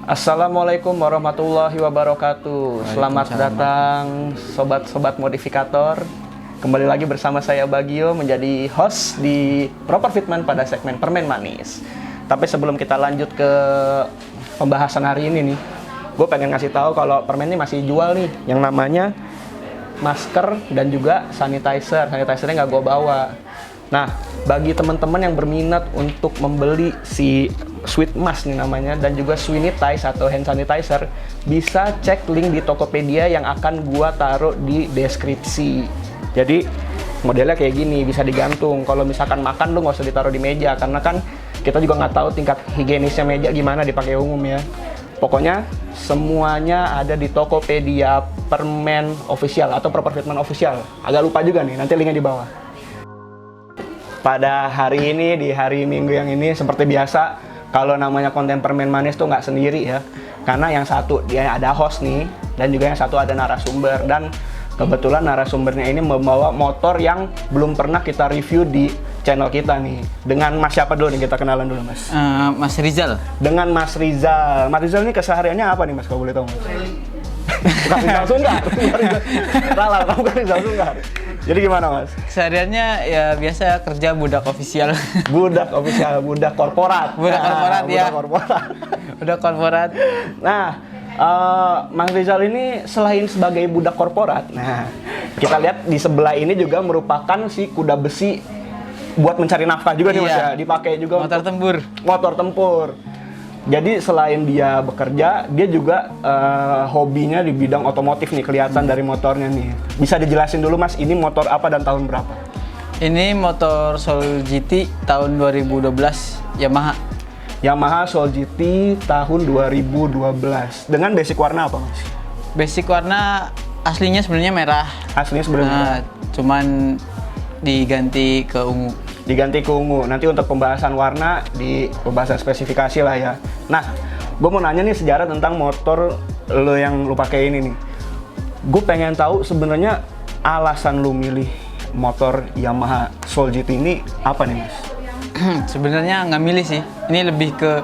Assalamualaikum warahmatullahi wabarakatuh. Selamat datang sobat-sobat modifikator. Kembali lagi bersama saya Bagio menjadi host di Proper Fitment pada segmen Permen Manis. Tapi sebelum kita lanjut ke pembahasan hari ini nih, gue pengen ngasih tahu kalau permen ini masih jual nih yang namanya masker dan juga sanitizer. Sanitizernya nggak gue bawa. Nah, bagi teman-teman yang berminat untuk membeli si Sweet Mask nih namanya dan juga Swinitize atau hand sanitizer, bisa cek link di Tokopedia yang akan gua taruh di deskripsi. Jadi modelnya kayak gini, bisa digantung. Kalau misalkan makan lu nggak usah ditaruh di meja karena kan kita juga nggak tahu tingkat higienisnya meja gimana dipakai umum ya. Pokoknya semuanya ada di Tokopedia Permen Official atau Proper Fitment Official. Agak lupa juga nih, nanti linknya di bawah. Pada hari ini, di hari Minggu yang ini, seperti biasa, kalau namanya konten Permen Manis tuh nggak sendiri ya. Karena yang satu dia ada host nih, dan juga yang satu ada narasumber. Dan kebetulan narasumbernya ini membawa motor yang belum pernah kita review di channel kita nih. Dengan Mas siapa dulu nih, kita kenalan dulu Mas. Mas Rizal. Dengan Mas Rizal. Mas Rizal ini kesehariannya apa nih Mas, kalau boleh tahu Mas? Bukan Rizal Sunggar. Salah, kamu kan Rizal Sunggar. Jadi gimana Mas? Kesehariannya ya biasa kerja budak ofisial. Budak ofisial, budak korporat. Budak korporat ya. Budak korporat. Budak korporat. Nah, Mas Rizal ini selain sebagai budak korporat, nah kita lihat di sebelah ini juga merupakan si kuda besi buat mencari nafkah juga nih Mas ya. Dipakai juga motor tempur. Motor tempur. Jadi selain dia bekerja, dia juga hobinya di bidang otomotif nih, kelihatan dari motornya nih. Bisa dijelasin dulu Mas, ini motor apa dan tahun berapa? Ini motor Soul GT tahun 2012 Yamaha. Yamaha Soul GT tahun 2012. Dengan basic warna apa Mas? Basic warna aslinya sebenarnya merah. Aslinya sebenarnya cuman diganti ke ungu. Diganti ke ungu. Nanti untuk pembahasan warna di pembahasan spesifikasi lah ya. Nah, gue mau nanya nih sejarah tentang motor lo yang lo pakai ini nih. Gue pengen tahu sebenarnya alasan lo milih motor Yamaha Soul GT ini apa nih Mas? Sebenarnya nggak milih sih. Ini lebih ke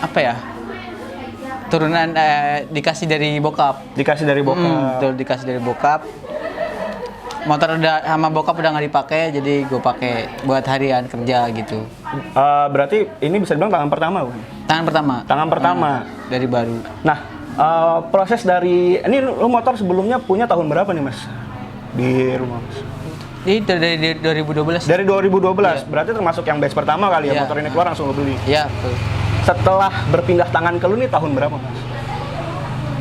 apa ya? Turunan dikasih dari bokap. Dikasih dari bokap. Betul, dikasih dari bokap. Motor udah sama bokap udah nggak dipakai, jadi gue pakai buat harian kerja gitu. Berarti ini bisa dibilang tangan pertama bukan? Tangan pertama. Tangan pertama dari baru. Nah, proses dari ini lu motor sebelumnya punya tahun berapa nih Mas di rumah Mas? Ini dari 2012. Dari 2012, Iya. Berarti termasuk yang batch pertama kali ya, Iya. motor ini keluar langsung lu beli. Iya, betul. Setelah berpindah tangan ke lu nih tahun berapa Mas?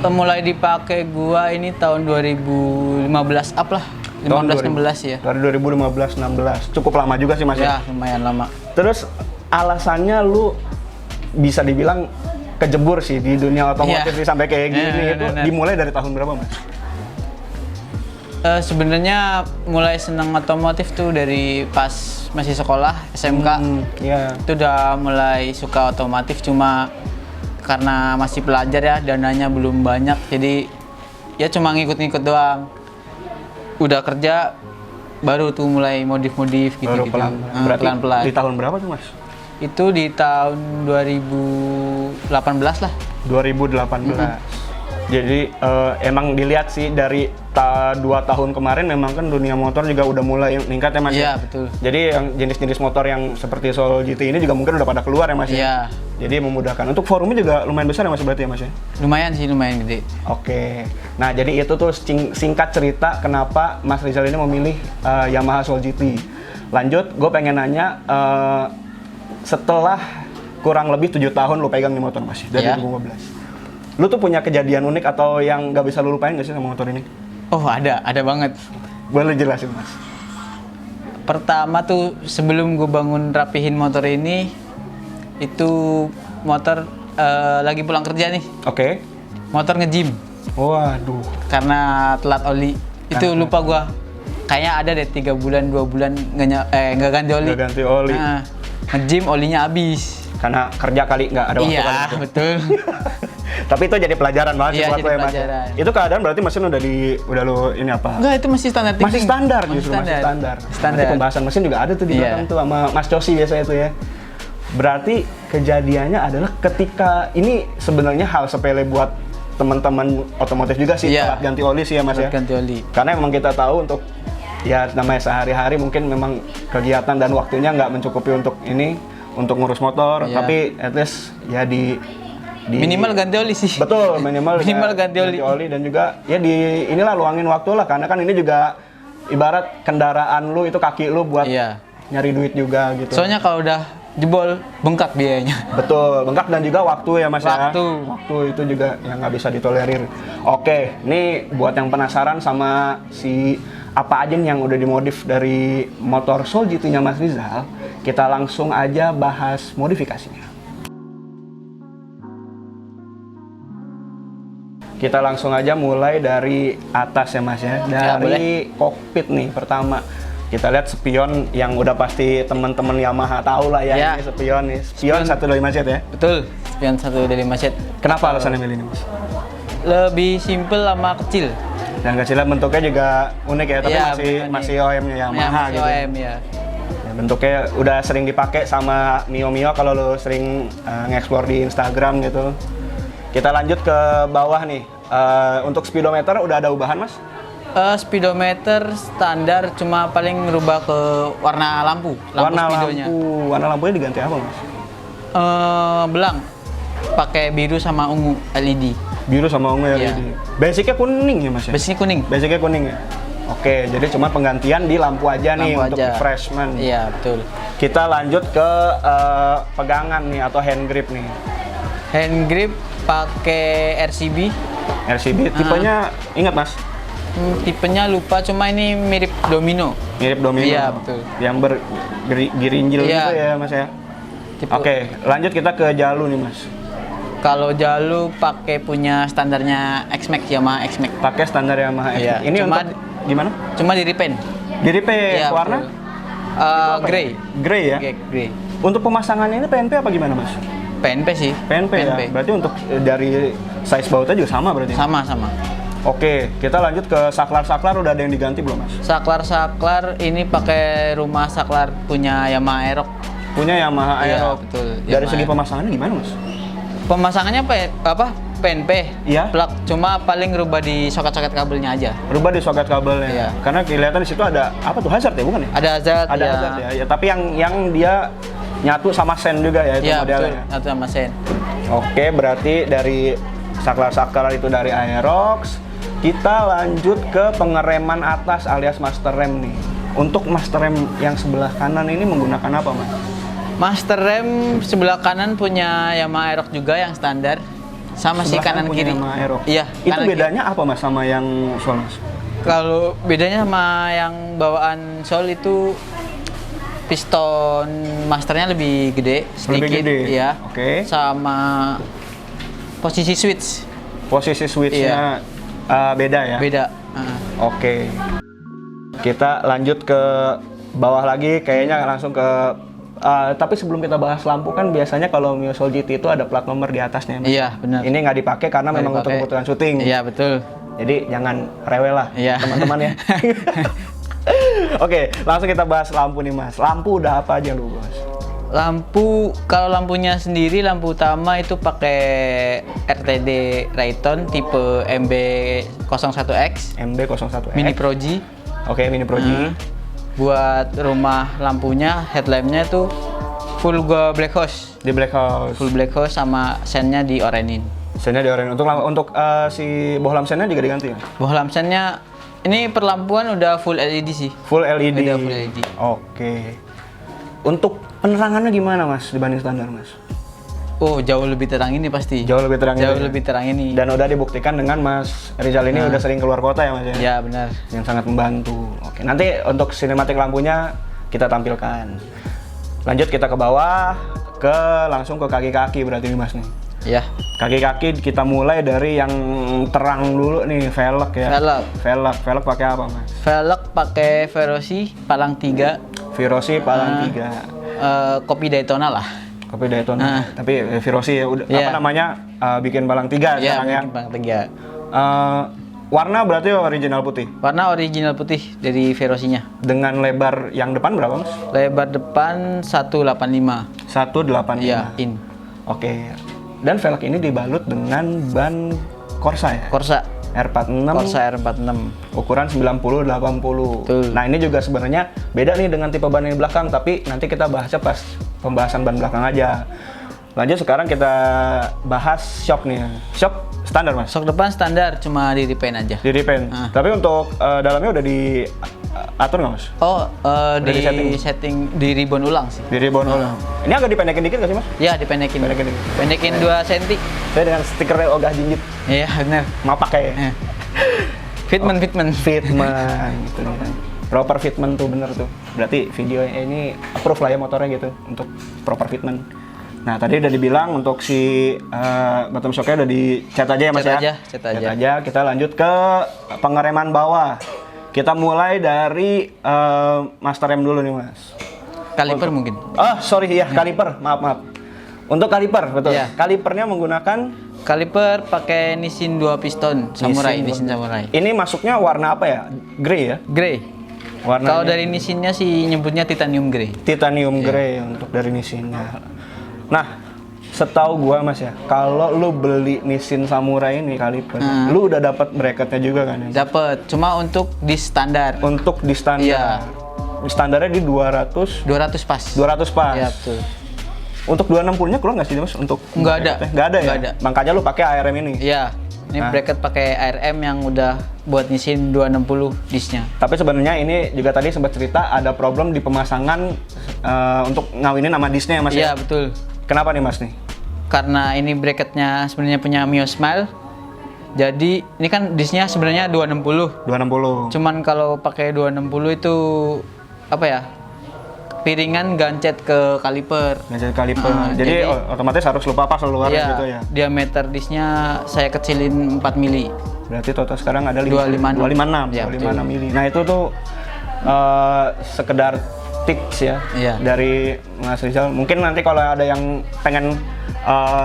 Mulai dipakai gua ini tahun 2015 up lah. 15-16 ya. Dari 2015-16. Cukup lama juga sih Mas Ya, lumayan lama. Terus alasannya lu bisa dibilang kejebur sih di dunia otomotif nih sampai kayak gini itu dimulai dari tahun berapa Mas? Sebenarnya mulai senang otomotif tuh dari pas masih sekolah SMK. Iya. Itu udah mulai suka otomotif, cuma karena masih pelajar ya, dananya belum banyak, jadi ya cuma ngikut-ngikut doang. Udah kerja baru tuh mulai modif-modif gitu. Baru pelan. Berarti pelan-pelan. di tahun berapa tuh Mas? Itu di tahun 2018 lah. 2018. Jadi emang dilihat sih dari 2 tahun kemarin memang kan dunia motor juga udah mulai meningkat ya Mas. Iya, betul. Jadi yang jenis-jenis motor yang seperti Soul GT ini juga mungkin udah pada keluar ya Mas. Iya. Jadi memudahkan. Untuk forumnya juga lumayan besar ya Mas berarti ya Mas ya? Lumayan sih, lumayan gede. Oke. Nah, jadi itu tuh singkat cerita kenapa Mas Rizal ini memilih Yamaha Soul GT. Lanjut, gue pengen nanya setelah kurang lebih 7 tahun lu pegang nih motor Mas dari 2015. Lu tuh punya kejadian unik atau yang nggak bisa lu lupain nggak sih sama motor ini? Oh, ada banget. Boleh jelasin Mas? Pertama tuh sebelum gue bangun rapihin motor ini, itu motor lagi pulang kerja nih. Oke. Motor nge-gym. Waduh. Karena telat oli. Itu lupa gua. Kayaknya ada deh 3 bulan 2 bulan nggak ganti oli. Nggak ganti oli. Nah, nge-gym olinya habis. Karena kerja kali nggak ada waktu. Iya, betul. Tapi itu jadi pelajaran banget Iya, buat jadi lo ya Mas. pelajaran. Itu keadaan berarti mesin udah lu ini apa? Enggak, itu masih standar. Masih standar justru, masih standar. Nanti pembahasan mesin juga ada tuh di belakang tuh sama Mas Cosi biasanya tuh ya. Berarti kejadiannya adalah ketika ini sebenarnya hal sepele buat teman-teman otomotif juga sih, Iya. alat ganti oli sih ya Mas ya. Ganti oli. Karena memang kita tahu untuk ya namanya sehari-hari mungkin memang kegiatan dan waktunya nggak mencukupi untuk ini, untuk ngurus motor, Iya. tapi at least ya di Minimal ganti oli sih. betul minimal Minimal ya, ganti oli. dan juga ya di inilah luangin waktu lah, karena kan ini juga ibarat kendaraan lu itu kaki lu buat Iya. nyari duit juga gitu. Soalnya kalau udah jebol bengkak biayanya. Betul, bengkak dan juga waktu ya Mas ya. Waktu. Waktu itu juga yang nggak bisa ditolerir. Oke, ini buat yang penasaran sama si apa aja nih yang udah dimodif dari motor Soul GT-nya Mas Rizal, kita langsung aja bahas modifikasinya. Kita langsung aja mulai dari atas ya Mas ya, dari kokpit nih pertama. Kita lihat spion yang udah pasti teman-teman Yamaha tahu lah ya, Ya. ini spion nih. Spion 125 set ya. Betul. Spion 125 set. Kenapa alasannya milih ini Mas? Lebih simple sama kecil. Dan kecilnya bentuknya juga unik ya, tapi Iya, masih bentuknya masih unik. OM-nya Yamaha masih gitu. OM ya. Ya, bentuknya udah sering dipakai sama Mio kalau lo sering nge-explore di Instagram gitu. Kita lanjut ke bawah nih. Untuk speedometer udah ada ubahan Mas? Speedometer standar, cuma paling ngerubah ke warna lampu speedonya. Warna lampunya diganti apa Mas? Belang. Pakai biru sama ungu LED. Biru sama ungu Iya. LED. Basicnya kuning ya Mas ya? Basicnya kuning. Basicnya kuning ya? Oke, jadi cuma penggantian di lampu aja nih Lampu untuk aja. refreshment. Iya, betul. Kita lanjut ke pegangan nih atau hand grip nih. Hand grip pakai RCB. RCB tipenya ingat Mas? Tipenya lupa, cuma ini mirip Domino. Mirip Domino. Iya, betul. Yang bergirinjil Iya. gitu ya Mas ya. Tipe- Oke, lanjut kita ke Jalu nih Mas. Kalau Jalu pakai punya standarnya X-Max, Yamaha X-Max. Pakai standar Yamaha. Iya, Ini cuma- untuk gimana? Cuma di repaint. Di repaint Iya, warna betul. Grey. grey ya. Grey. Untuk pemasangannya ini PNP apa gimana Mas? PNP sih. PNP ya. Berarti untuk dari size bautnya juga sama berarti. Sama. Oke, kita lanjut ke saklar-saklar, udah ada yang diganti belum Mas? Saklar ini pakai rumah saklar punya Yamaha Aerox. Punya Yamaha Iya, Aerox. betul. Dari Yamaha segi Aerox. pemasangannya gimana Mas? Pemasangannya PNP. Iya. Plug, cuma paling rubah di soket-soket kabelnya aja. Rubah di soket kabelnya. Iya. Karena kelihatan di situ ada apa tuh, hazard ya, bukan ya? Ada hazard. Ada hazard ya. Ya, tapi yang dia nyatu sama sen juga ya itu Iya, betul. modelnya. Satu sama sen. Oke, berarti dari saklar-saklar itu dari Aerox. Kita lanjut ke pengereman atas alias master rem nih. Untuk master rem yang sebelah kanan ini menggunakan apa, Mas? Master rem sebelah kanan punya Yamaha Aerox juga yang standar. Sama sih Sebelah kanan punya kiri. Yamaha Aerox. Iya. Itu kanan kiri. bedanya apa, Mas, sama yang Soul, Mas? Kalau bedanya sama yang bawaan Soul itu piston masternya lebih gede sedikit. Lebih gede? Iya. Oke. Sama posisi switch Posisi switch-nya beda ya? beda. Oke. Kita lanjut ke bawah lagi, kayaknya langsung ke tapi sebelum kita bahas lampu kan biasanya kalau Mio Soul GT itu ada plat nomor di atasnya. Mas. Iya, benar. Ini nggak dipakai karena Nggak memang untuk dipakai. kebutuhan syuting. Iya, betul. Jadi jangan rewel lah Iya. teman-teman ya. Oke, langsung kita bahas lampu nih Mas. Lampu udah apa aja lu, Bos? Lampu, kalau lampunya sendiri, lampu utama itu pakai RTD Rayton tipe MB01X MB01X. Mini Pro G. Oke, Mini Pro G. Buat rumah lampunya, headlampnya tuh full gua black house. Di Black House. Full black house sama sennya di orenin. Sennya di oranye. Untuk si bohlam sennya juga diganti ya? Boh lamsennya ini perlampuan udah full LED sih. Full LED. Udah full LED. Oke. Untuk penerangannya gimana Mas dibanding standar Mas? Oh, jauh lebih terang ini pasti. Jauh lebih terang Jauh ini ya? lebih terang ini. Dan udah dibuktikan dengan Mas Rizal ini udah sering keluar kota ya Mas ya? Ya, benar. Yang sangat membantu. Oke, nanti untuk sinematik lampunya kita tampilkan. Lanjut kita ke bawah, langsung ke kaki-kaki berarti nih Mas nih. Ya. Kaki-kaki kita mulai dari yang terang dulu nih, velg ya. Velg pakai apa Mas? Velg pakai Verosi palang 3. Virosi palang 3. Kopi Daytona lah. Kopi Daytona. Tapi Virosi ya udah Iya. apa namanya? Bikin palang 3 sekarang ya. palang 3. Warna berarti original putih. Warna original putih dari Verosinya. Dengan lebar yang depan berapa Mas? Lebar depan 185. 185. Iya, in. Oke. Dan velg ini dibalut dengan ban Corsa ya? Corsa. R46. Corsa R46. Ukuran 90-80. Betul. Nah, ini juga sebenarnya beda nih dengan tipe ban yang di belakang, tapi nanti kita bahasnya pas pembahasan ban belakang aja. Lanjut, sekarang kita bahas shock nih. Shock standar, Mas? Sok depan standar, cuma di repaint aja. Di repaint. Tapi untuk dalamnya udah diatur nggak, Mas? Oh, di di-setting? setting di ribbon ulang sih. Di ribbon ulang. Ini agak dipendekin dikit nggak sih, Mas? Ya, dipendekin. Pendekin dikit. Pendekin 2 cm. Saya dengan stikernya ogah jinjit. Iya, benar. Mapak kayak. Eh. Fitment. Fitment gitu nih. Proper fitment tuh bener tuh. Berarti video ini approve lah ya motornya gitu untuk proper fitment. Nah, tadi udah dibilang untuk si bottom shocknya udah dicat aja ya, Mas ya? Cat aja. Kita lanjut ke pengereman bawah. Kita mulai dari master rem dulu nih, Mas. Kaliper mungkin. Sorry ya, kaliper. Maaf. Untuk kaliper, betul. Iya. Kalipernya menggunakan Kaliper pakai Nissin 2 piston Samurai, Nissin Samurai. Ini masuknya warna apa ya? Grey ya? Grey. Warnanya Kalau dari Nissinnya sih nyebutnya titanium grey. titanium grey untuk dari Nissinnya. Nah, setahu gua, Mas ya, kalau lu beli Nissin Samurai ini kaliper, lu udah dapat bracketnya juga kan? Ya? Dapat, cuma untuk di standar. Untuk di standar. Iya. Standarnya di 200 pas. 200 pas. Iya, betul. Untuk 260-nya keluar nggak sih, Mas? Untuk Nggak ada. Nggak ada ya? Nggak ada. Makanya lu pakai ARM ini. Iya. Ini bracket pakai ARM yang udah buat Nissin 260 disnya. Tapi sebenarnya ini juga tadi sempat cerita ada problem di pemasangan untuk ngawinin sama disnya ya, Mas? Iya, ya? betul. Kenapa nih, Mas nih? Karena ini bracketnya sebenarnya punya Mio Smile. Jadi ini kan disnya sebenarnya 260. 260. Cuman kalau pakai 260 itu apa ya? Piringan gancet ke kaliper. Gancet kaliper. Jadi otomatis harus lupa pas luar Iya, gitu ya. diameter disnya saya kecilin 4 mili. Berarti total sekarang ada 256. 256 Ya, 256 mili. Nah, itu tuh sekedar tips ya Iya. dari Mas Rizal. Mungkin nanti kalau ada yang pengen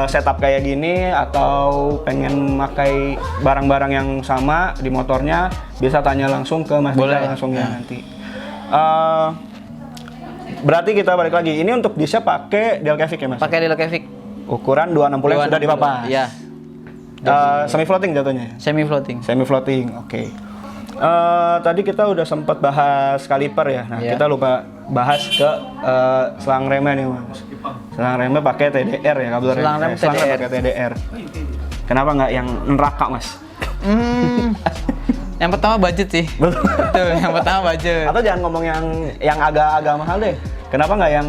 setup kayak gini atau pengen pakai barang-barang yang sama di motornya, bisa tanya langsung ke Mas Boleh. Rizal langsung ya nanti. Berarti kita balik lagi. Ini untuk disnya pakai Delcavic ya, Mas? Pakai Delcavic. Ukuran 260 yang sudah dipapas. Iya, Semi floating jatuhnya ya? semi floating. Semi floating, oke. Tadi kita udah sempat bahas kaliper ya. Nah, Iya. kita lupa bahas ke selang remnya nih, Mas. Selang remnya pakai TDR ya, kabel Selang rem selang rem TDR. pakai TDR. Kenapa nggak yang neraka, Mas? Yang pertama budget sih. Betul, yang pertama budget. Atau jangan ngomong yang agak-agak mahal deh. Kenapa nggak yang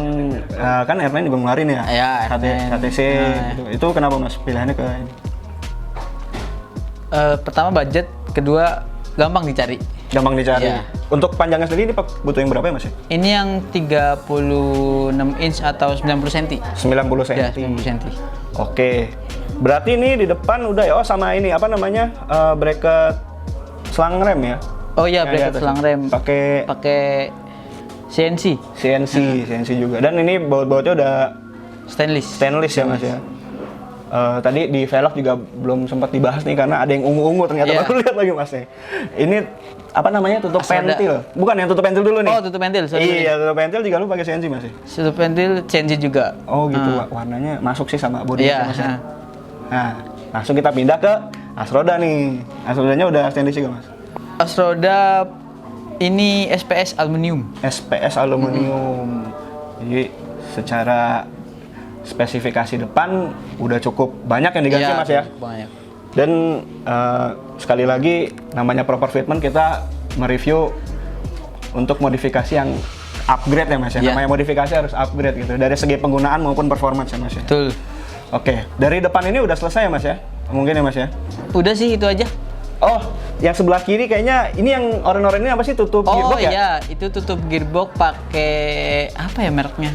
kan Airline juga ngeluarin ya? Ya, Airline. HTC gitu. Itu kenapa, Mas, pilihannya ke ini? Pertama budget, kedua gampang dicari. Gampang dicari. Iya. Untuk panjangnya sendiri ini butuh yang berapa ya, Mas? Ini yang 36 inch atau 90 cm. 90 cm. Ya, 90 cm. Oke. Berarti ini di depan udah ya. Oh, sama ini apa namanya? Bracket selang rem ya. Oh iya, Yang di bracket atas. selang rem. Pakai CNC, CNC juga. Dan ini baut-bautnya udah stainless. stainless ya, Mas ya. Tadi di velg juga belum sempat dibahas nih karena ada yang ungu-ungu ternyata. Iya. Baru lihat lagi, Mas. Ini apa namanya? Tutup Asroda. pentil. Bukan yang tutup pentil dulu nih. Oh, tutup pentil. Sorry. Iya, tutup pentil juga lu pakai CNC, Mas ya? Tutup pentil CNC juga. Oh gitu, warnanya masuk sih sama bodi Iya. Mas ya. Nah, langsung kita pindah ke Asroda nih. Asrodanya udah stainless juga, Mas? Asroda ini SPS aluminium. SPS aluminium. Jadi secara spesifikasi depan udah cukup banyak yang diganti, Iya, Mas ya. banyak. Dan sekali lagi namanya proper fitment, kita mereview untuk modifikasi yang upgrade ya, Mas ya. Iya. Namanya modifikasi harus upgrade gitu dari segi penggunaan maupun performance ya, Mas ya. Betul. Oke, dari depan ini udah selesai ya, Mas ya? Mungkin ya, Mas ya? Udah sih itu aja. Oh, yang sebelah kiri kayaknya ini yang oren-oren ini apa sih, tutup Oh gearbox ya? iya, itu tutup gearbox pakai apa ya mereknya?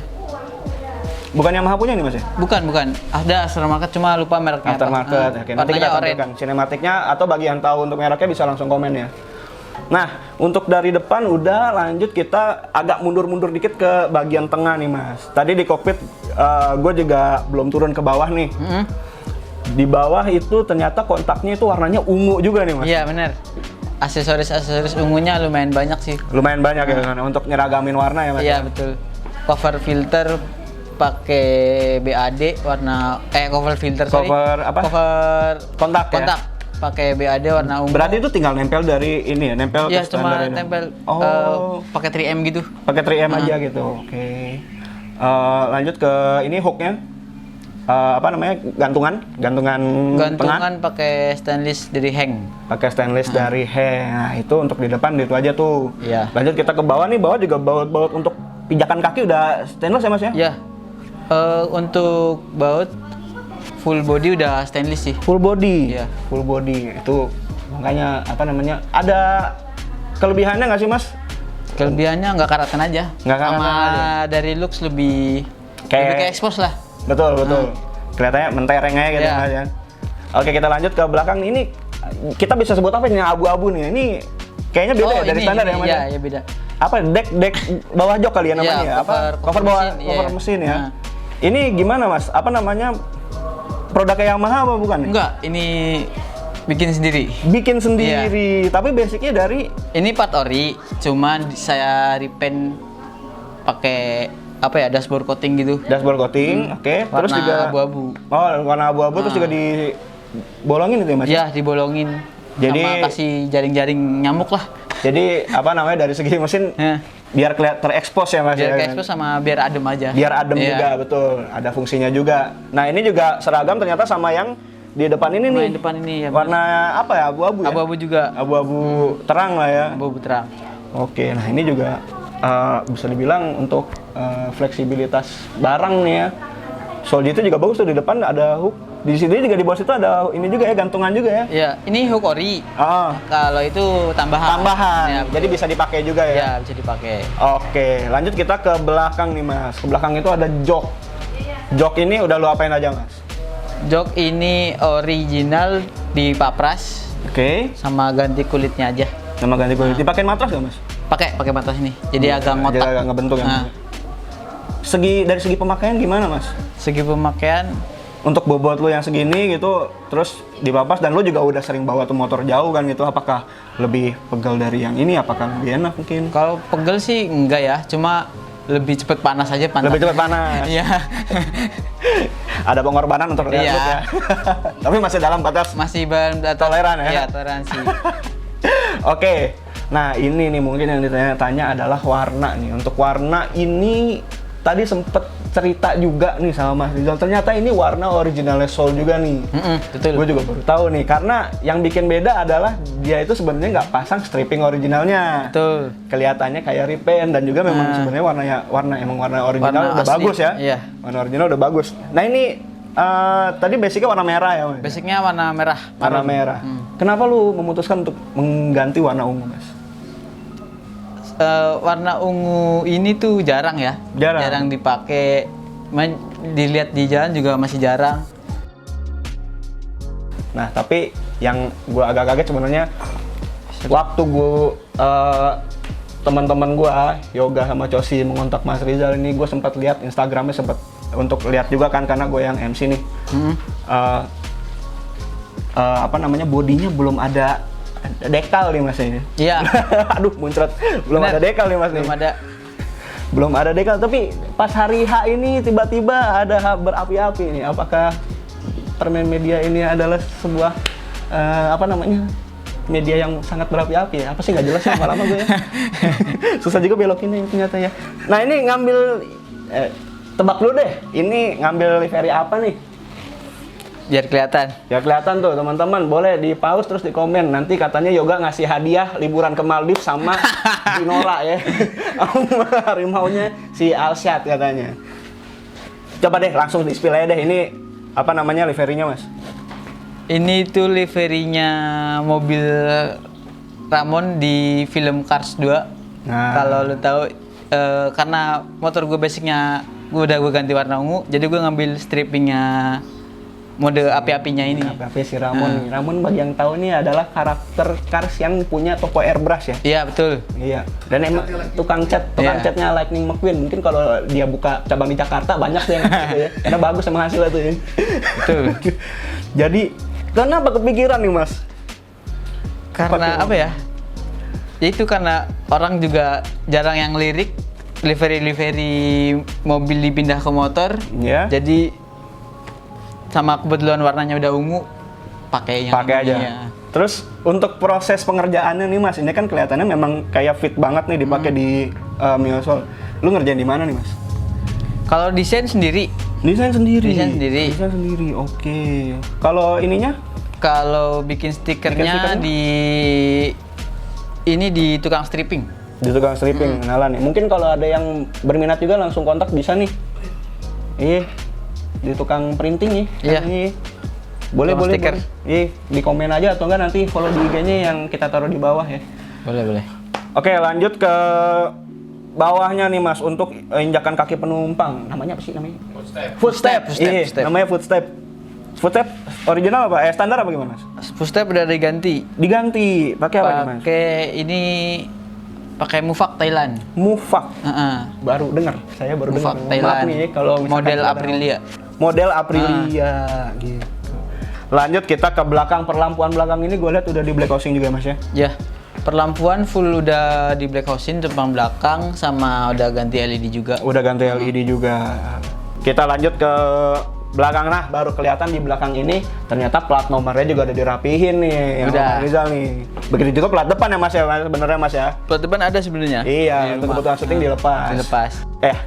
Bukan Yamaha punya nih, Mas ya? Bukan. Ada aftermarket cuma lupa mereknya Aftermarket. apa. Oke, nanti kita Warnanya oranye. tampilkan sinematiknya atau bagi yang tahu untuk mereknya bisa langsung komen ya. Nah, untuk dari depan udah, lanjut kita agak mundur-mundur dikit ke bagian tengah nih, Mas. Tadi di kokpit gue juga belum turun ke bawah nih. Di bawah itu ternyata kontaknya itu warnanya ungu juga nih, Mas. Iya benar. Aksesoris ungunya lumayan banyak sih. Lumayan banyak ya kan untuk nyeragamin warna ya, Mas. Iya betul. Cover filter pakai BAD warna cover filter sorry. Cover apa? Cover Kontak ya? kontak. Pakai BAD warna ungu. Berarti itu tinggal nempel dari ini ya, nempel ya ke cuma standar ini? tempel pakai 3M gitu. Pakai 3M aja gitu. Oke. Lanjut ke ini hooknya. Apa namanya? Gantungan tengah. Gantungan pakai stainless dari Heng. Pakai stainless dari Heng. Nah, itu untuk di depan itu aja tuh. Iya. Lanjut kita ke bawah nih, bawah juga baut-baut untuk pijakan kaki udah stainless ya Mas ya? Ya. Untuk baut full body udah stainless sih. Full body. Iya. Full body. Itu makanya apa namanya? Ada kelebihannya nggak sih Mas? Kelebihannya nggak karatan aja. Nggak karatan Sama aja. dari looks lebih ke expose lah. Betul. Kelihatannya mentereng aja gitu Iya. Mas ya. Oke, kita lanjut ke belakang. Ini kita bisa sebut apa ini? Abu-abu nih. Ini kayaknya beda ya dari standar ya Mas? Iya, ya beda. Apa deck bawah jok kali ya namanya Iya, ya? Apa cover bawah mesin, cover iya. mesin ya? Nah. Ini gimana Mas? Apa namanya? Produknya Yamaha apa bukan? Enggak, ini bikin sendiri. Bikin sendiri. Tapi basicnya dari Ini part ori, cuman saya repaint pakai apa ya, dashboard coating gitu. dashboard coating, oke. Terus Warna juga abu-abu. Oh, warna abu-abu terus juga dibolongin itu ya Mas? Ya, dibolongin. Jadi- sama kasih jaring-jaring nyamuk lah. Jadi apa namanya dari segi mesin Ya. biar kelihatan terekspos ya Mas? Biar ya? ke expose sama biar adem aja. Biar adem Iya. juga, betul. Ada fungsinya juga. Nah, ini juga seragam ternyata sama yang di depan ini Sama nih. yang depan ini ya. Warna apa ya? Abu-abu ya? Abu-abu juga. Abu-abu terang lah ya. Abu-abu terang. Oke, nah ini juga bisa dibilang untuk fleksibilitas barang nih ya. Soldi itu juga bagus tuh, di depan ada hook. Di sini juga di bawah situ ada ini juga ya, gantungan juga ya. Iya, ini hook ori. Ah, Kalau itu tambahan. tambahan. Ya, Jadi bisa dipakai juga ya. Ya, bisa dipakai. Oke, lanjut kita ke belakang nih Mas. Ke belakang itu ada jok. Jok ini udah lu apain aja Mas? Jok ini original di papras Oke, sama ganti kulitnya aja. nama ganti kulit. Dipakein matras nggak Mas? Pakai matras ini. Jadi agak ngotak. Jadi agak ngebentuk ya. Nah, Dari segi pemakaian gimana Mas? segi pemakaian Untuk bobot lu yang segini gitu, terus dipapas dan lu juga udah sering bawa tuh motor jauh kan gitu, apakah lebih pegel dari yang ini? Apakah lebih enak mungkin? kalau pegel sih enggak ya, cuma lebih cepet panas aja pantat. Lebih cepat panas. Iya. Ada pengorbanan untuk lihat Iya. look ya. Tapi masih dalam batas. Masih Toleran ya? Iya, toleransi. Oke. Nah, ini nih mungkin yang ditanya-tanya adalah warna nih. Untuk warna ini tadi sempet cerita juga nih sama Mas Rizal. Ternyata ini warna originalnya Soul juga nih. Betul. Gue juga baru tahu nih, karena yang bikin beda adalah dia itu sebenarnya nggak pasang stripping originalnya. Betul. Kelihatannya kayak repaint dan juga memang sebenarnya warna original Warna udah asli, bagus ya. iya. Warna original udah bagus. Nah ini tadi basicnya warna merah ya Mas? Basicnya warna merah. Warna marun. merah. Kenapa lu memutuskan untuk mengganti warna ungu Mas? Warna ungu ini tuh jarang ya. Jarang. Dipakai. Dilihat di jalan juga masih jarang. Nah tapi yang gue agak kaget sebenarnya waktu teman-teman gue Yoga sama Cosi mengontak Mas Rizal ini, gue sempat lihat Instagramnya, sempat untuk lihat juga kan karena gue yang MC nih. Apa namanya, bodinya belum ada dekal nih Mas ini. Iya. Aduh muncrat, belum Bener. ada dekal nih Mas nih. Belum ada dekal, tapi pas hari H ini tiba-tiba ada berapi-api nih. Apakah Permen Media ini adalah sebuah apa namanya, media yang sangat berapi-api ya? Apa sih, nggak jelas ya lama-lama gue ya. Susah juga belokinnya ternyata ya. Nah ini ngambil tebak dulu deh, ini ngambil livery apa nih? Biar kelihatan. Ya kelihatan tuh teman-teman, boleh di pause terus di komen. Nanti katanya Yoga ngasih hadiah liburan ke Maldives sama Dinola ya. Sama harimaunya si Alshad katanya. Coba deh langsung di-spill aja deh, ini apa namanya liverynya Mas? Ini tuh liverynya mobil Ramon di film Cars 2. Nah. Kalau lu tahu, karena motor gue basicnya gue ganti warna ungu, jadi gue ngambil strippingnya mode api-apinya ini. Api si Ramon nih. Ramon bagi yang tahu nih adalah karakter Cars yang punya toko airbrush ya. Iya betul. Iya. Dan emang tukang Iya. catnya Lightning McQueen. Mungkin kalau dia buka cabang di Jakarta banyak sih yang gitu ya. Karena bagus emang hasilnya tuh ya. Betul. Jadi kenapa kepikiran nih Mas? Karena Pakai apa ya? Ya itu karena orang juga jarang yang lirik livery mobil dipindah ke motor. Ya. Jadi sama kebetulan warnanya udah ungu, pakai yang Pakai aja. ini ya. Terus untuk proses pengerjaannya nih Mas, ini kan kelihatannya memang kayak fit banget nih dipakai di Mio Soul. Lu ngerjain di mana nih Mas? Kalau desain sendiri, Desain sendiri. Desain sendiri. Desain sendiri. Oke. Kalau ininya? kalau bikin stikernya di tukang stripping. Di tukang stripping, kenalan nih. Mungkin kalau ada yang berminat juga langsung kontak bisa nih. Iya. Di tukang printing nih. Iya. Iya. Boleh, Tukang boleh, stiker. boleh. Iya, di komen aja atau enggak nanti follow di IG-nya yang kita taruh di bawah ya. Boleh. Oke, lanjut ke bawahnya nih Mas untuk injakan kaki penumpang. Namanya apa sih namanya? Footstep. Iya, Footstep. namanya footstep. Footstep original apa? Standar apa gimana Mas? Footstep udah diganti. Diganti. Pakai apa nih Mas? Pakai Mufak Thailand. Mufak. Heeh. Baru dengar. Saya baru dengar. Mufak Thailand. Nih kalau misalkan model ada- Aprilia. Model Aprilia gitu. Lanjut kita ke belakang, perlampuan belakang ini gue lihat udah di black housing juga Mas ya. Ya. Perlampuan full udah di black housing depan belakang sama udah ganti LED juga. Udah ganti LED juga. Kita lanjut ke belakang, nah baru kelihatan di belakang ini ternyata plat nomornya juga udah dirapihin nih yang Udah. Om Rizal nih. Begitu juga plat depan ya Mas ya, sebenarnya Mas ya. Plat depan ada sebenarnya. Iya, untuk kebutuhan syuting dilepas. Dilepas.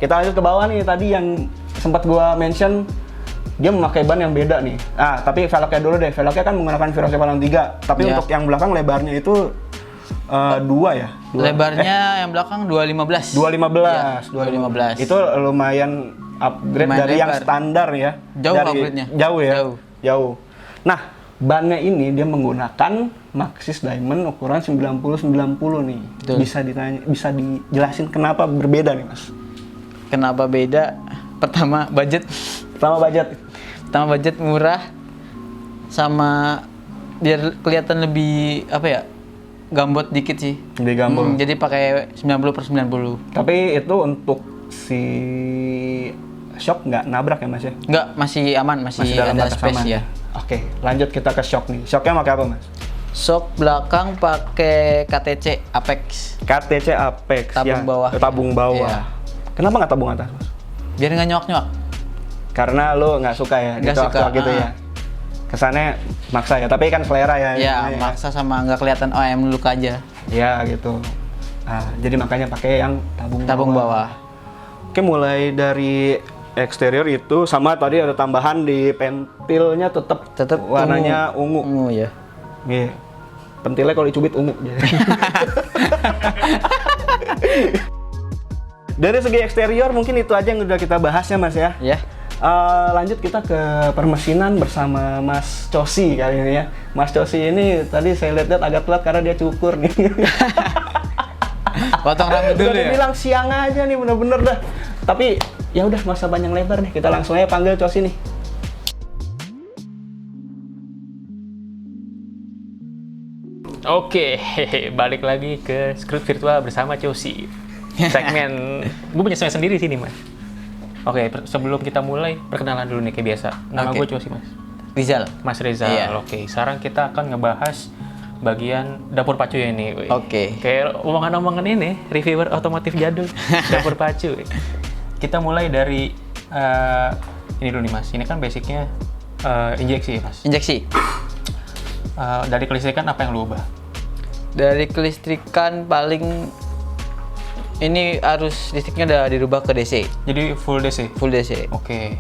Kita lanjut ke bawah nih, tadi yang sempat gua mention dia memakai ban yang beda nih. Tapi velgnya dulu deh. Velgnya kan menggunakan Viro 3, tapi Iya. untuk yang belakang lebarnya itu 2 ya. Lebarnya yang belakang 215. 215, Iya, 215. Itu lumayan upgrade Lumayan dari yang lebar. standar ya. Jauh Dari- upgrade-nya. Jauh ya. Jauh. Nah, bannya ini dia menggunakan Maxxis Diamond ukuran 90-90 nih. Betul. Bisa dijelasin kenapa berbeda nih, Mas? Kenapa beda? Pertama budget murah sama biar kelihatan lebih gambot dikit sih. Lebih gambot. Jadi pakai 90/90. Tapi itu untuk si shock nggak nabrak ya Mas ya? Enggak, masih aman, masih dalam ada batas space aman. ya. Oke, lanjut kita ke shock nih. Shocknya pakai apa Mas? Shock belakang pakai KTC Apex. KTC Apex. Tabung bawah. Tabung bawah. Iya. Kenapa nggak tabung atas Mas? Biar nggak nyok-nyok. Karena lo nggak suka ya Nggak suka, dituak-tuak gitu ya. Kesannya maksa ya, tapi kan selera ya. Ya, ini maksa sama nggak kelihatan OM luka aja. Ya gitu. Jadi makanya pakai yang Tabung bawah. Oke, mulai dari eksterior itu sama tadi ada tambahan di pentilnya tetap warnanya ungu. Ungu ya. Iya. Pentilnya kalau dicubit ungu. Dari segi eksterior mungkin itu aja yang udah kita bahas ya Mas ya. Ya. Lanjut kita ke permesinan bersama Mas Cosi kali ini ya. Mas Cosi ini tadi saya lihat agak telat karena dia cukur nih. Potong rambut dulu Udah ya. bilang siang aja nih bener-bener dah. Tapi ya udah masa panjang lebar nih, kita langsung aja panggil Cosi nih. Oke, balik lagi ke Script Virtual bersama Cosi. Segmen, gue punya segmen sendiri sini Mas. Oke, sebelum kita mulai, perkenalan dulu nih kayak biasa. Nama Oke. gue Cosi Mas. Rizal. Mas Reza. Iya. Oke, sekarang kita akan ngebahas bagian dapur pacu ya ini. Wih. Oke. Kayak omongan-omongan ini, reviewer otomotif jadul, dapur pacu. Kita mulai dari ini dulu nih Mas. Ini kan basicnya injeksi ya Mas. Injeksi. Dari kelistrikan apa yang lu ubah? Dari kelistrikan paling ini arus listriknya udah dirubah ke DC, Jadi full DC. full DC. Oke.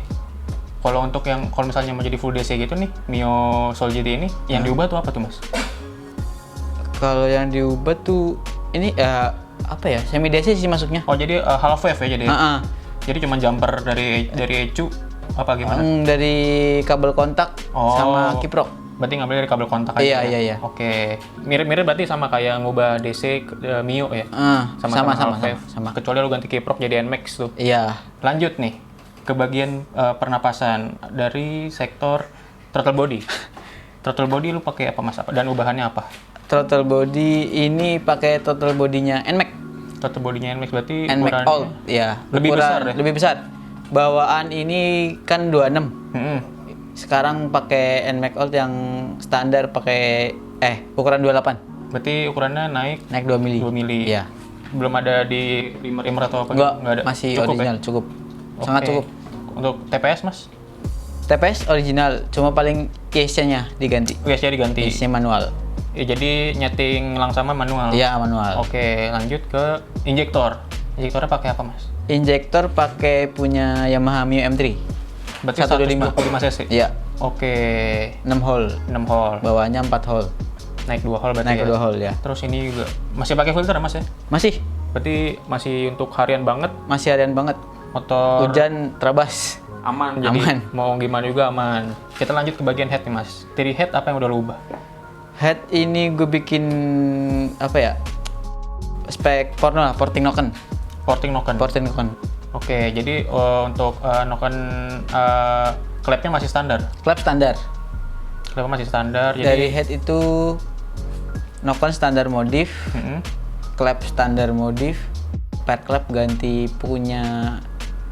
Kalau untuk yang kalau misalnya mau jadi full DC gitu nih, Mio Soul GT ini yang diubah tuh apa tuh Mas? Kalau yang diubah tuh ini semi DC sih masuknya. Oh jadi half wave ya jadi. Heeh. Jadi cuma jumper dari ECU apa gimana? Dari kabel kontak Oh. sama kiprok. Berarti ngambil dari kabel kontak aja. Iya, iya. Oke. Mirip-mirip berarti sama kayak ngubah DC ke Mio ya. Sama half wave. sama. Kecuali lu ganti kiprok jadi NMAX tuh. Iya. Lanjut nih ke bagian pernapasan dari sektor throttle body. Throttle body lu pakai apa Mas? Dan ubahannya apa? Throttle body ini pakai throttle bodinya NMAX. Throttle body-nya NMAX berarti NMAX ukurannya- Old, ya. Lebih besar ya? Lebih besar. Bawaan ini kan 26. Mm-mm. Sekarang pakai NMAX Old yang standar pakai ukuran 28. Berarti ukurannya naik Naik 2 mili. 2 mili. Iya. Belum ada di reamer atau apa? Enggak, Nggak ada. masih Cukup original, ya? cukup. Sangat Oke. cukup. Untuk TPS mas? TPS original, cuma paling case-nya diganti. Case-nya diganti. Case-nya manual. Ya, jadi nyeting langsama manual. Iya, manual. Oke, lanjut ke injektor. Injektornya pakai apa mas? Injektor pakai punya Yamaha Mio M3. Berarti 125 cc. Iya, Oke, 6 hole. 6 hole. Bawahnya 4 hole. Naik 2 hole berarti Naik ya? 2 hole ya. Terus ini juga masih pakai filter mas ya? Masih Berarti masih untuk harian banget. masih harian banget. Motor Hujan terabas. aman, jadi Aman. mau gimana juga aman. Kita lanjut ke bagian head nih mas. Tiri head apa yang udah lo ubah? Head ini gue bikin apa ya? Spek porno lah, porting noken. Porting noken. Porting noken. Oke, jadi untuk noken klepnya masih standar. Klep standar. Klepnya masih standar. Dari Jadi head itu noken standar modif, Mm-mm. klep standar modif, per klep ganti punya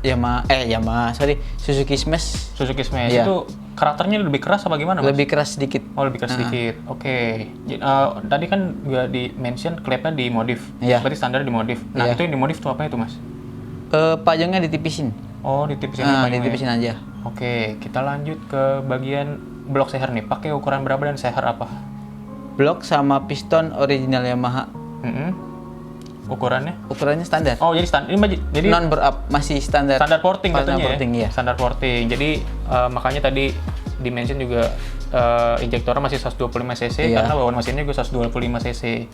Yamaha, Suzuki Smash. Suzuki Smash Iya. itu karakternya lebih keras apa gimana mas? Lebih keras sedikit. Oh, lebih keras sedikit. Oke. Tadi kan juga di mention klepnya dimodif. Iya. Berarti standar dimodif. Nah, Iya. itu yang dimodif itu apa itu, Mas? Pajangnya ditipisin. Oh, ditipisin payungnya. Ditipisin aja. Oke, kita lanjut ke bagian blok seher nih. Pakai ukuran berapa dan seher apa? Blok sama piston original Yamaha. Mm-mm. Ukurannya? Ukurannya standar. Oh, jadi standar. Jadi Non berup masih standar. standar porting Standar katanya porting, ya? iya. Standar porting. Jadi makanya tadi dimention juga injektornya masih 125 cc Iya. karena bawaan mesinnya juga 125 cc.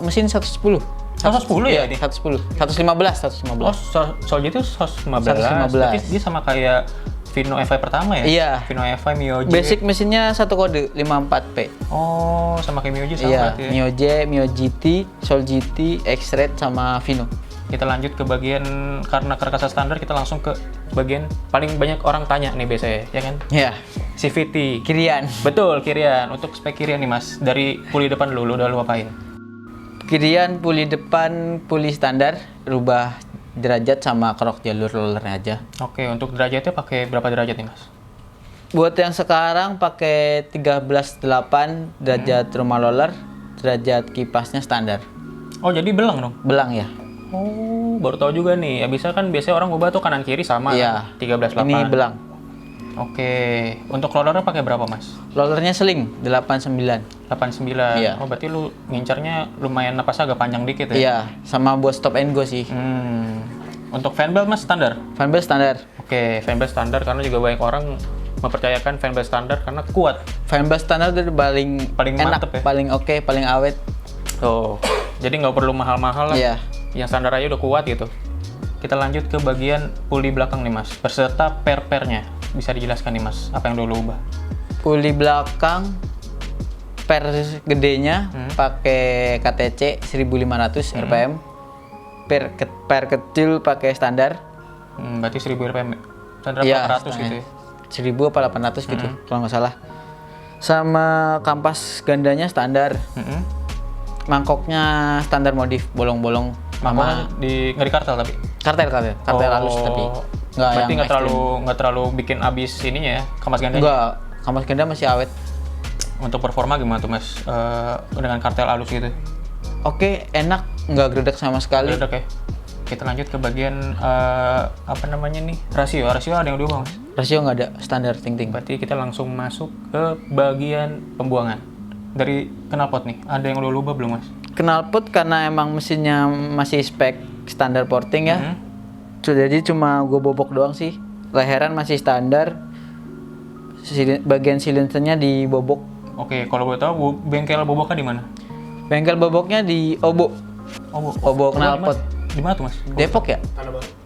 Mesin 110. 110 ya ini? 110. 115. Oh, soal itu 115. 115. Berarti dia sama kayak Vino FI pertama ya? Iya. Vino FI Mio J. Basic mesinnya satu kode 54P. Oh, sama kayak Mio J sama Iya, berarti ya? Mio J, Mio GT, Soul GT, X-Red sama Vino. Kita lanjut ke bagian, karena karkasa standar, kita langsung ke bagian paling banyak orang tanya nih biasanya, ya kan? Iya. CVT. Kirian. Betul, kirian. Untuk spek kirian nih mas, dari puli depan lu udah lu apain? Kirian puli depan, puli standar, rubah derajat sama kerok jalur rollernya aja. Oke, untuk derajatnya pakai berapa derajat nih mas? Buat yang sekarang pakai 13.8 derajat rumah roller, derajat kipasnya standar. Oh, jadi belang dong? Belang ya? Oh, baru tahu juga nih. Ya bisa kan biasanya orang ubah tuh kanan kiri sama Iya. 13.8. Ini belang. Oke, untuk rollernya pakai berapa mas? Rollernya sling 89. 89. Iya. Oh, berarti lu ngincarnya lumayan napasnya agak panjang dikit ya? Iya, sama buat stop and go sih. Untuk fan belt mas standar? Fanbase standar. Oke, fan belt standar karena juga banyak orang mempercayakan fan belt standar karena kuat. Fanbase standar itu paling Paling enak, mantep ya? paling oke, paling awet. Tuh. Jadi nggak perlu mahal-mahal lah. Iya. Yang standar aja udah kuat gitu. Kita lanjut ke bagian puli belakang nih mas, beserta per-pernya. Bisa dijelaskan nih mas, apa yang dulu ubah? Puli belakang per gedenya pakai KTC 1500 RPM. Per kecil pakai standar. Berarti 1000 RPM ya? Standar Iya, 400 gitu ya? 1000 apa 800 gitu kalau nggak salah. Sama kampas gandanya standar. Mangkoknya standar modif, bolong-bolong. Mangkoknya nggak di kartel tapi? Kartel halus tapi nggak berarti yang nggak terlalu bikin abis ininya ya, kampas gandanya? Enggak, kampas ganda masih awet. Untuk performa gimana tuh mas? Dengan kartel halus gitu? Oke, enak, nggak gredek sama sekali. Udah ya. Kita lanjut ke bagian apa namanya nih? Rasio ada yang diubah mas? Rasio nggak ada, standar ting-ting. Berarti kita langsung masuk ke bagian pembuangan. Dari knalpot nih, ada yang udah ubah belum mas? Knalpot karena emang mesinnya masih spek standar porting ya. Jadi cuma gue bobok doang sih. Leheran masih standar. Bagian silindernya dibobok. Oke, kalau gue tahu bengkel boboknya di mana? Bengkel boboknya di Obo. Obo knalpot. Di mana tuh mas? Depok ya?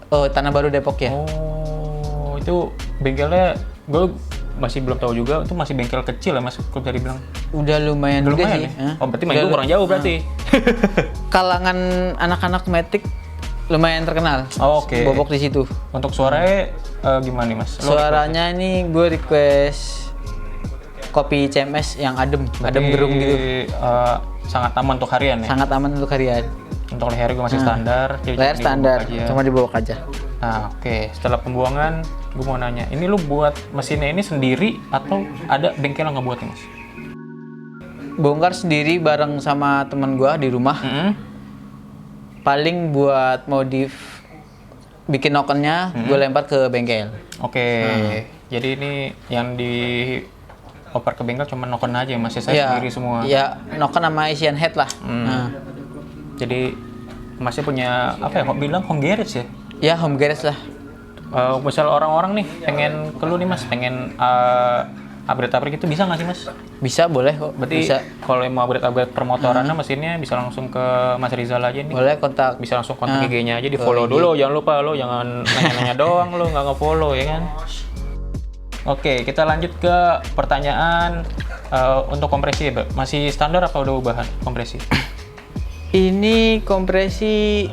Oh, Tanah Baru Depok ya? Oh, itu bengkelnya gue masih belum tahu juga. Itu masih bengkel kecil ya mas, kalau bisa dibilang. Udah lumayan Udah juga lumayan sih. ya? Hah? Oh, berarti main gue kurang jauh berarti. Kalangan anak-anak Matic lumayan terkenal. Oh, oke. Bobok di situ. Untuk suaranya gimana nih mas? Lo Suaranya ini gue request kopi CMS yang adem gerung gitu. Sangat aman untuk harian ya? Sangat aman untuk harian. Untuk leher gue masih standar. jadi Layar cuma standar, dibobok aja. cuma dibobok aja. Nah, oke. Setelah pembuangan, gue mau nanya, ini lu buat mesinnya ini sendiri atau ada bengkel yang ngebuat nih mas? Bongkar sendiri bareng sama teman gue di rumah. paling buat modif bikin nokennya gue lempar ke bengkel. Oke. Jadi ini yang di oper ke bengkel cuma noken aja, masih saya Iya, sendiri semua. Iya, noken sama isian head lah. Nah. Jadi masih punya apa ya? Kok bilang home garage ya? Ya home garage lah. Misal orang-orang nih pengen ke lu nih mas, pengen upgrade gitu bisa nggak sih mas? Bisa, boleh kok. Berarti Bisa. kalau mau upgrade permotorannya mesinnya bisa langsung ke Mas Rizal aja nih. Boleh kontak. Bisa langsung kontak IG-nya aja, di follow dulu, jangan lupa lo, jangan nanya-nanya doang lo, nggak nge-follow ya kan. Oke, kita lanjut ke pertanyaan untuk kompresi ya, masih standar apa udah ubahan kompresi? Ini kompresi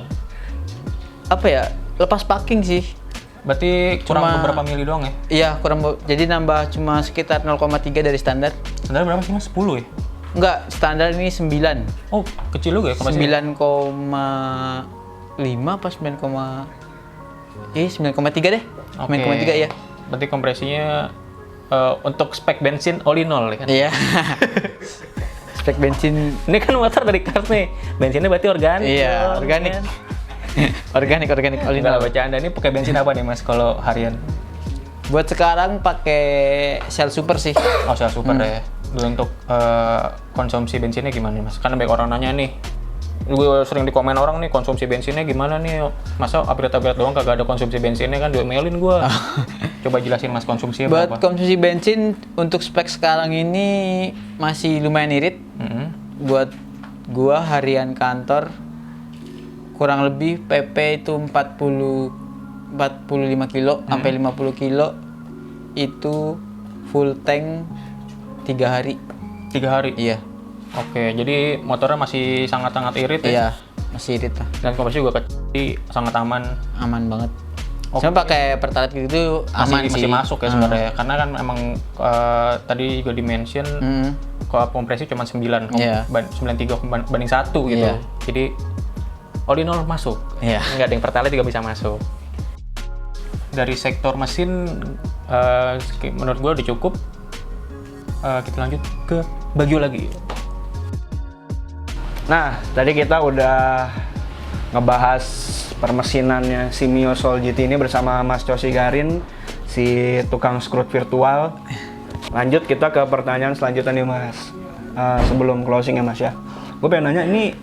apa ya? Lepas packing sih. Berarti kurang Cuma- beberapa mili doang ya? Iya, jadi nambah cuma sekitar 0,3 dari standar. Standar berapa sih mas? 10 ya? Enggak, standar ini 9. Oh, kecil juga ya kompresi? 9,5 apa 9,3 deh. 9,3 ya. Berarti kompresinya untuk spek bensin all in all ya kan? Iya. Spek bensin. Ini kan motor dari Cars nih, bensinnya berarti organik. Iya, dong, organik. kan? organik all in Enggak all. lah bercanda, ini pakai bensin apa nih mas kalau harian? Buat sekarang pakai Shell Super sih. Oh, Shell Super ya. Dulu untuk konsumsi bensinnya gimana nih mas? Karena banyak orang nanya nih, gue sering di komen orang nih, konsumsi bensinnya gimana nih? Masa upgrade doang kagak ada konsumsi bensinnya kan? Diomelin gue. Coba jelasin mas konsumsinya Buat berapa? konsumsi bensin untuk spek sekarang ini masih lumayan irit. Buat gua harian kantor kurang lebih PP itu 45 kilo sampai 50 kilo itu full tank 3 hari. 3 hari? Iya. Oke, jadi motornya masih sangat-sangat irit ya? Iya, masih irit lah. Dan kompresi juga kecil, sangat aman. Aman banget. Oke. Cuma pakai Pertalite gitu aman Masih sih. masuk ya sebenarnya, karena kan emang tadi juga di-mention kalau kompresi cuma 9, Iya. 93 banding 1 gitu. Iya. Jadi all in all masuk. Iya. Nggak ada yang Pertalite juga bisa masuk. Dari sektor mesin, menurut gue udah cukup. Kita lanjut ke Bagio lagi. Nah, tadi kita udah ngebahas permesinannya si Mio Soul GT ini bersama Mas Cosi Garin, si tukang scrut virtual. Lanjut kita ke pertanyaan selanjutnya nih Mas. Sebelum closing ya Mas ya. Gue pengen nanya ini,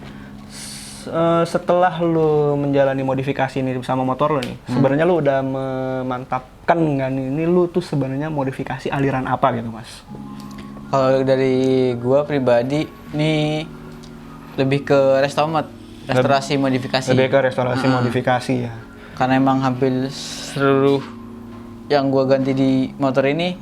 setelah lu menjalani modifikasi ini sama motor lu nih, sebenarnya lu udah memantapkan nggak nih, ini lu tuh sebenarnya modifikasi aliran apa gitu Mas? Kalau dari gua pribadi nih lebih ke restorasi modifikasi. Lebih ke restorasi modifikasi ya. Karena emang hampir seluruh yang gua ganti di motor ini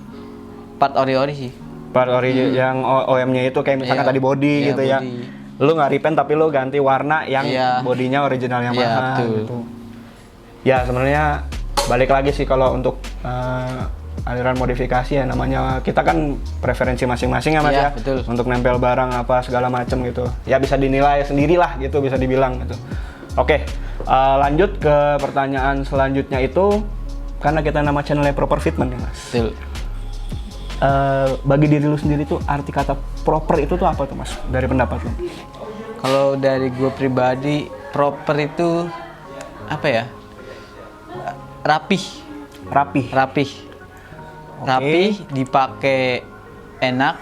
part ori-ori sih. Part ori yang OM-nya itu kayak misalkan Iya. tadi body Iya, gitu ya. body. Lu nggak repaint tapi lu ganti warna yang Iya. bodinya original yang Iya, mana betul. gitu. Ya sebenarnya balik lagi sih kalau untuk aliran modifikasi ya, namanya kita kan preferensi masing-masing ya Mas Iya, ya. betul. Untuk nempel barang apa segala macem gitu. Ya bisa dinilai sendirilah gitu, bisa dibilang gitu. Oke, lanjut ke pertanyaan selanjutnya itu, karena kita nama channelnya Proper Fitment nih Mas. Betul. Bagi diri lu sendiri tuh arti kata proper itu tuh apa tuh Mas dari pendapat lu? Kalau dari gue pribadi, proper itu apa ya? Rapih, Rapih. rapih, dipakai enak,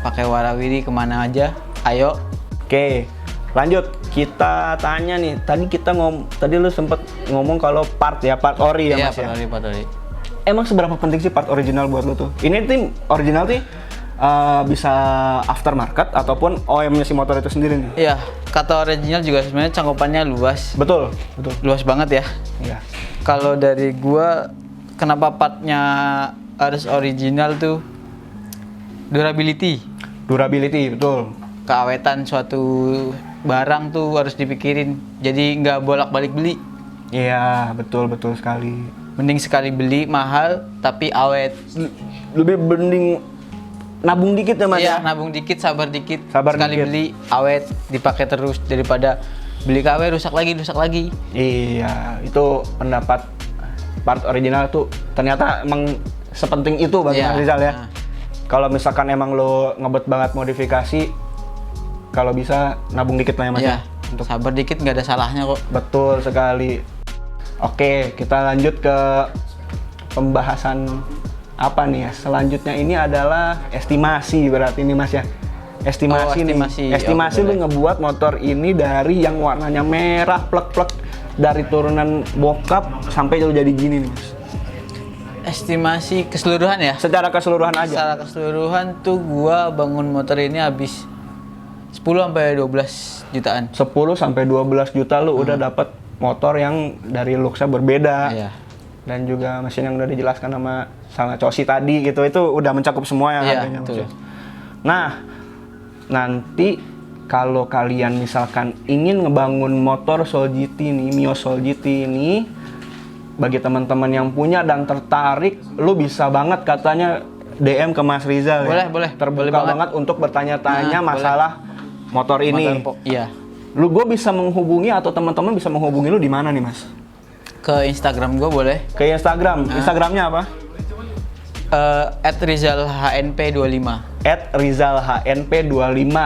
pakai warawiri kemana aja. Ayo. Oke, lanjut kita tanya nih. Tadi lu sempet ngomong kalau part ori ya Iya, Mas ya. Pak. Emang seberapa penting sih part original buat lu tuh? Ini tim original tuh bisa aftermarket ataupun OM-nya si motor itu sendiri nih. Iya, kata original juga sebenarnya cangkupannya luas. Betul. Luas banget ya. Iya. Kalau dari gua, kenapa partnya harus original tuh? Durability. Betul. Keawetan suatu barang tuh harus dipikirin. Jadi nggak bolak-balik beli. Iya, betul sekali. Mending sekali beli mahal tapi awet. Lebih mending nabung dikit ya Mas Iya, ya. nabung dikit, sabar dikit. Sabar sekali dikit. beli awet, dipakai terus daripada beli KW rusak lagi. Iya, itu pendapat part original tuh ternyata emang sepenting itu bagi Iya. Mas Rizal ya. Nah. Kalau misalkan emang lo ngebet banget modifikasi, kalau bisa nabung dikit lah ya Mas Iya, ya. Sabar dikit nggak ada salahnya kok. Betul sekali. Oke, kita lanjut ke pembahasan apa nih ya? Selanjutnya ini adalah estimasi berarti ini Mas ya. Estimasi nih. Estimasi Oke, lu ngebuat motor ini dari yang warnanya merah plek-plek dari turunan bokap sampai lu jadi gini nih Mas. Estimasi keseluruhan ya? Secara keseluruhan aja. Secara keseluruhan tuh gua bangun motor ini habis 10 sampai 12 jutaan. 10 sampai 12 juta lu udah dapat motor yang dari looks-nya berbeda. Iya. Dan juga mesin yang udah dijelaskan sama Cosi tadi gitu, itu udah mencakup semua yang Iya, harganya betul. Mas. Nah, nanti kalau kalian misalkan ingin ngebangun motor Soul GT nih, Mio Soul GT ini, bagi teman-teman yang punya dan tertarik, lu bisa banget katanya DM ke Mas Rizal ya. Boleh. Terbuka Boleh banget. banget. Untuk bertanya-tanya Nah, masalah motor ini. Iya. Gue bisa menghubungi atau teman-teman bisa menghubungi lu di mana nih Mas? Ke Instagram gua boleh. Ke Instagram. Instagramnya apa? @rizalhnp25. @rizalhnp25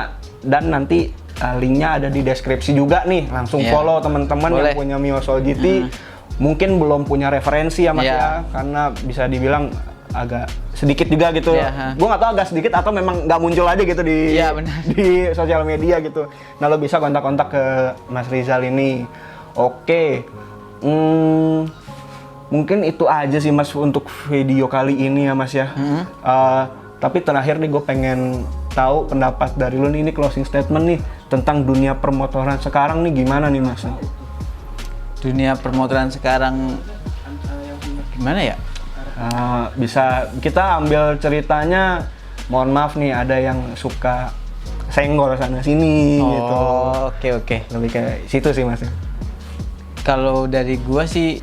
dan nanti linknya ada di deskripsi juga nih. Langsung Iya. follow teman-teman yang Boleh. punya Mio Soul GT. Mungkin belum punya referensi ya Mas Iya. ya, karena bisa dibilang agak sedikit juga gitu. Iya. Gue nggak tahu agak sedikit atau memang nggak muncul aja gitu di Iya, benar. di sosial media gitu. Nah lo bisa kontak-kontak ke Mas Rizal ini. Oke. Mungkin itu aja sih Mas untuk video kali ini ya Mas ya. Tapi terakhir nih gue pengen tahu pendapat dari lu nih, ini closing statement nih tentang dunia permotoran sekarang nih gimana nih Mas? Dunia permotoran sekarang gimana ya? Bisa kita ambil ceritanya, mohon maaf nih ada yang suka senggol sana sini gitu. Oke. Lebih kayak situ sih Mas. Kalau dari gua sih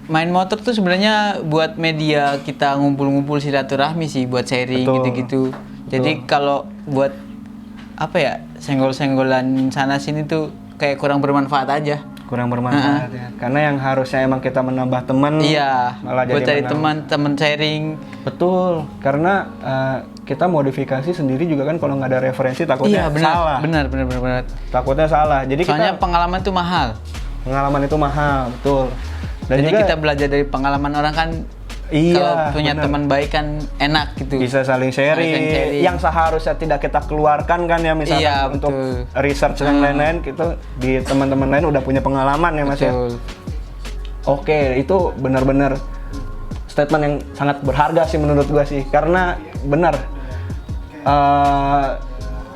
main motor tuh sebenarnya buat media kita ngumpul-ngumpul silaturahmi sih, buat sharing Betul. gitu-gitu. Jadi kalau buat apa ya, senggol-senggolan sana sini tuh kayak kurang bermanfaat aja. Kurang bermanfaat ya. Karena yang harusnya emang kita menambah teman, Iya, malah buat jadi cari teman sharing. Betul, karena kita modifikasi sendiri juga kan kalau nggak ada referensi takutnya Iya, benar. salah. Benar. Takutnya salah. Jadi Soalnya kita pengalaman tuh mahal. pengalaman itu mahal, betul. Dan Jadi juga kita belajar dari pengalaman orang kan. Iya, Kalau punya benar. teman baik kan enak gitu. bisa saling sharing, yang seharusnya tidak kita keluarkan kan ya, misalkan Iya, untuk betul. research dan lain-lain, kita di teman-teman lain udah punya pengalaman ya Mas ya. Betul. Oke, itu benar-benar statement yang sangat berharga sih menurut gua sih, karena benar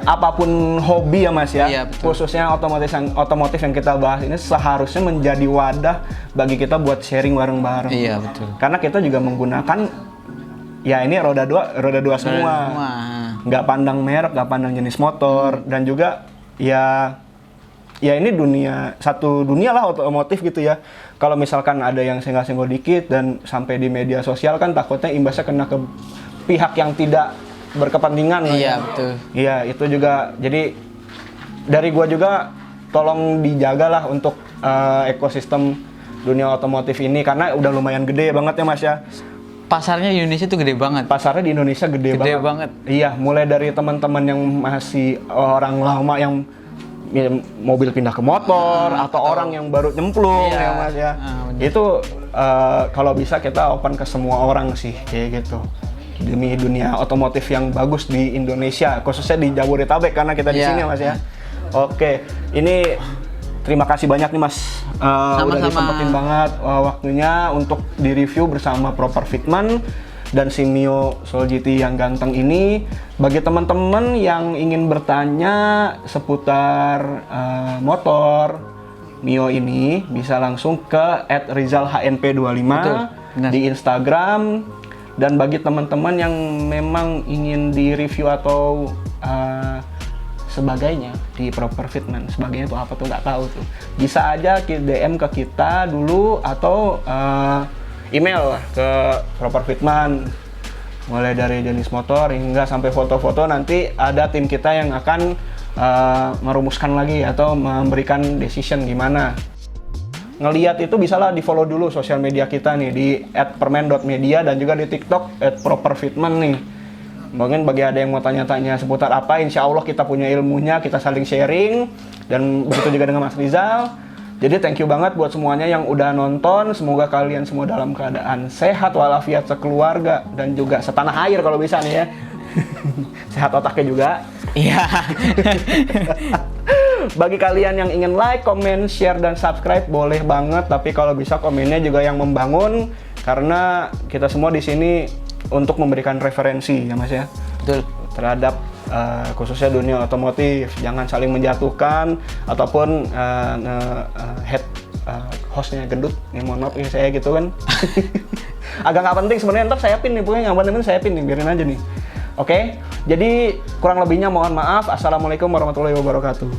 apapun hobi ya Mas ya, Iya, betul. khususnya otomotif yang kita bahas ini seharusnya menjadi wadah bagi kita buat sharing bareng-bareng. Iya, betul. Karena kita juga menggunakan ya ini roda dua semua. Nggak pandang merek, nggak pandang jenis motor, dan juga ya ini satu dunia lah otomotif gitu ya. Kalau misalkan ada yang senggol-senggol dikit dan sampai di media sosial kan takutnya imbasnya kena ke pihak yang tidak berkepentingan. Iya, ya. betul. Iya, itu juga. Jadi dari gua juga tolong dijagalah untuk ekosistem dunia otomotif ini, karena udah lumayan gede banget ya Mas ya. Pasarnya di Indonesia tuh gede banget. Pasarnya di Indonesia gede banget. Iya, mulai dari teman-teman yang masih orang lama yang mobil pindah ke motor, atau orang yang baru nyemplung Iya. ya Mas ya. Bener. Itu kalau bisa kita open ke semua orang sih kayak gitu. Demi dunia otomotif yang bagus di Indonesia, khususnya di Jabodetabek karena kita di Iya. sini Mas ya. Oke, ini terima kasih banyak nih Mas. Udah Sama-sama. disempetin banget waktunya untuk di-review bersama Proper Fitment dan si Mio Soul GT yang ganteng ini. Bagi teman-teman yang ingin bertanya seputar motor Mio ini, bisa langsung ke @rizalhnp25 Betul, benar. di Instagram. Dan bagi teman-teman yang memang ingin di-review atau sebagainya di Proper Fitment, sebagainya itu apa tuh nggak tahu tuh, bisa aja DM ke kita dulu atau email ke Proper Fitment, mulai dari jenis motor hingga sampai foto-foto. Nanti ada tim kita yang akan merumuskan lagi atau memberikan decision gimana. Ngelihat itu bisalah di follow dulu sosial media kita nih di @permen.media dan juga di TikTok @properfitment nih. Mungkin bagi ada yang mau tanya-tanya seputar apa, insya Allah kita punya ilmunya, kita saling sharing. Dan begitu juga dengan Mas Rizal. Jadi thank you banget buat semuanya yang udah nonton. Semoga kalian semua dalam keadaan sehat walafiat sekeluarga. Dan juga setanah air kalau bisa nih ya. Sehat otaknya juga. Iya. Bagi kalian yang ingin like, comment, share, dan subscribe boleh banget. Tapi kalau bisa komennya juga yang membangun. Karena kita semua di sini untuk memberikan referensi ya Mas ya. Betul. Terhadap khususnya dunia otomotif. Jangan saling menjatuhkan ataupun head hostnya gendut. Ya, mohon maaf ya saya gitu kan. Agak nggak penting sebenarnya, ntar saya pin nih, pokoknya yang penting saya pin nih, biarin aja nih. Oke, jadi kurang lebihnya mohon maaf. Assalamualaikum warahmatullahi wabarakatuh.